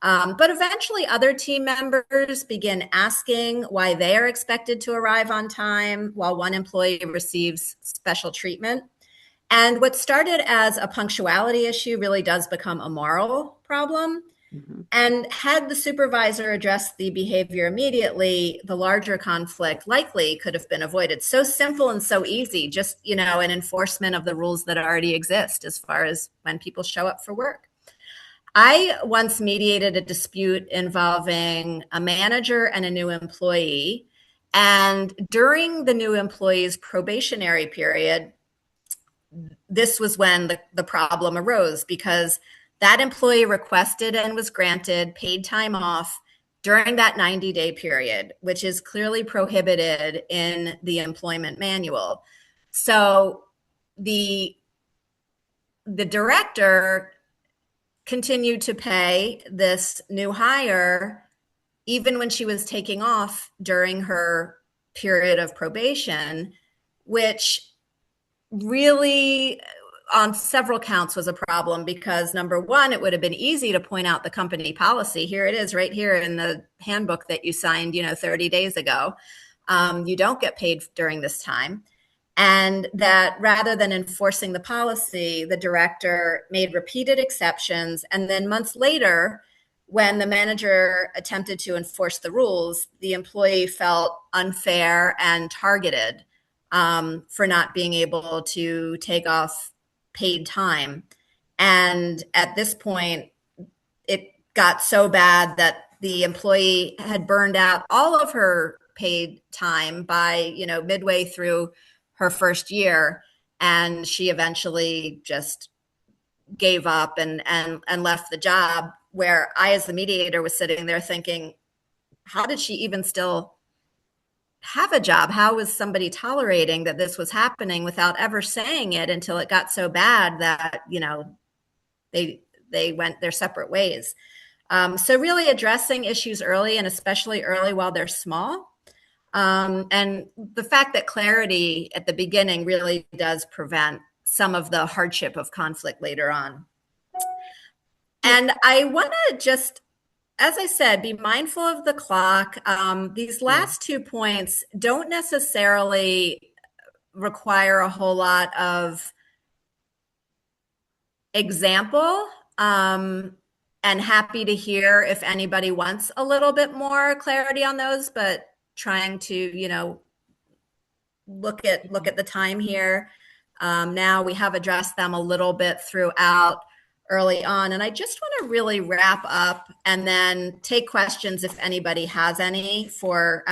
But eventually other team members begin asking why they are expected to arrive on time while one employee receives special treatment. And what started as a punctuality issue really does become a moral problem. Mm-hmm. And had the supervisor addressed the behavior immediately, the larger conflict likely could have been avoided. So simple and so easy, just, an enforcement of the rules that already exist as far as when people show up for work. I once mediated a dispute involving a manager and a new employee. And during the new employee's probationary period, this was when the problem arose, because that employee requested and was granted paid time off during that 90-day period, which is clearly prohibited in the employment manual. So the director continued to pay this new hire even when she was taking off during her period of probation, which really on several counts was a problem, because number one, it would have been easy to point out the company policy. Here it is right here in the handbook that you signed, 30 days ago. You don't get paid during this time. And that rather than enforcing the policy, the director made repeated exceptions. And then months later, when the manager attempted to enforce the rules, the employee felt unfair and targeted for not being able to take off paid time. And at this point, it got so bad that the employee had burned out all of her paid time by, midway through her first year. And she eventually just gave up and left the job, where I, as the mediator, was sitting there thinking, how did she even still have a job? How was somebody tolerating that this was happening without ever saying it until it got so bad that, they went their separate ways? So really addressing issues early, and especially early while they're small. And the fact that clarity at the beginning really does prevent some of the hardship of conflict later on. And I want to just, as I said, be mindful of the clock. These last 2 points don't necessarily require a whole lot of example. And happy to hear if anybody wants a little bit more clarity on those, but trying to, look at the time here. Now we have addressed them a little bit throughout early on. And I just want to really wrap up and then take questions if anybody has any for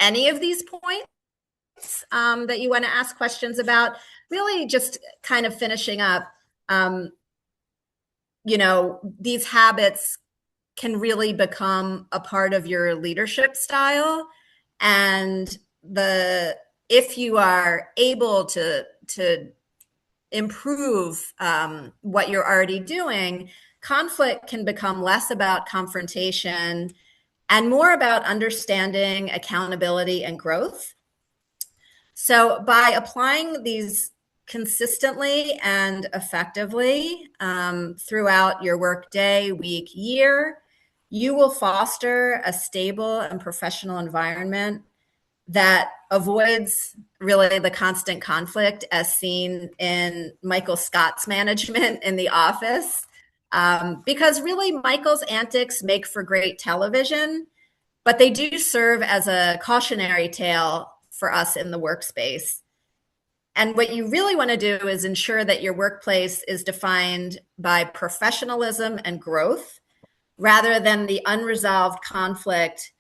any of these points that you want to ask questions about. Really just kind of finishing up, these habits can really become a part of your leadership style. And if you are able to improve what you're already doing, conflict can become less about confrontation and more about understanding, accountability, and growth. So by applying these consistently and effectively throughout your workday, week, year, you will foster a stable and professional environment that avoids really the constant conflict as seen in Michael Scott's management in The Office. Because really, Michael's antics make for great television, but they do serve as a cautionary tale for us in the workspace. And what you really want to do is ensure that your workplace is defined by professionalism and growth rather than the unresolved conflict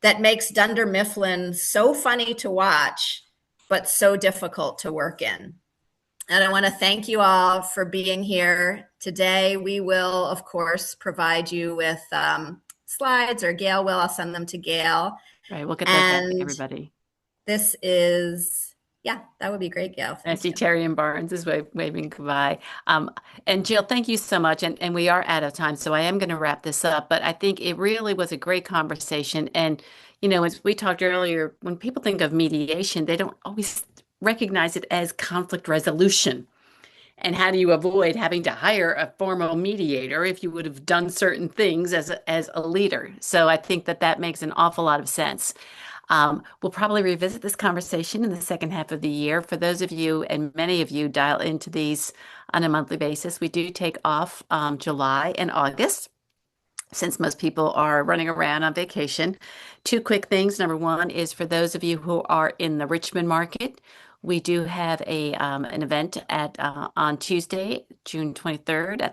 that makes Dunder Mifflin so funny to watch, but so difficult to work in. And I want to thank you all for being here today. We will, of course, provide you with slides, or Gail will. I'll send them to Gail. Right, we'll get those out to And everybody. this is, yeah, that would be great, Gail. I Thank see you. Terry and Barnes is waving goodbye. And Jill, thank you so much. And we are out of time, so I am going to wrap this up. But I think it really was a great conversation. And, you know, as we talked earlier, when people think of mediation, they don't always recognize it as conflict resolution. And how do you avoid having to hire a formal mediator if you would have done certain things as a leader? So I think that that makes an awful lot of sense. We'll probably revisit this conversation in the second half of the year. For those of you, and many of you dial into these on a monthly basis, we do take off July and August, since most people are running around on vacation. Two quick things. Number one is for those of you who are in the Richmond market, we do have an event on Tuesday, June 23rd.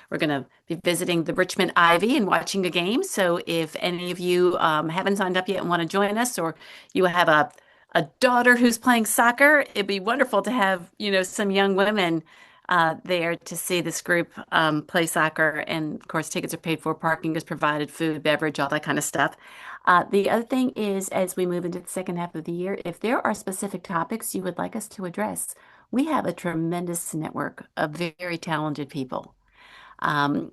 We're going to be visiting the Richmond Ivy and watching a game. So if any of you haven't signed up yet and want to join us, or you have a daughter who's playing soccer, it'd be wonderful to have, you know, some young women there to see this group play soccer. And of course, tickets are paid for, parking is provided, food, beverage, all that kind of stuff. The other thing is, as we move into the second half of the year, if there are specific topics you would like us to address, we have a tremendous network of very talented people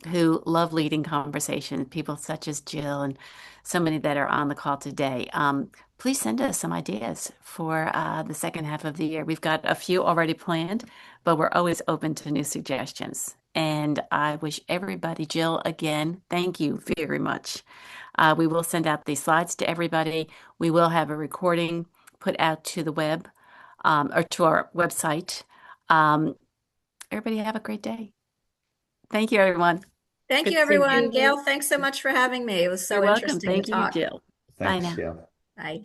who love leading conversations, people such as Jill and so many that are on the call today. Please send us some ideas for the second half of the year. We've got a few already planned, but we're always open to new suggestions. And I wish everybody, Jill, again, thank you very much. We will send out these slides to everybody. We will have a recording put out to the web or to our website. Everybody have a great day. Thank you, everyone. Thank Good you, to see you. everyone. Gail, thanks so much for having me. It was so You're welcome. interesting Thank to you, talk. Jill. Bye Thanks, now. Jill. Bye.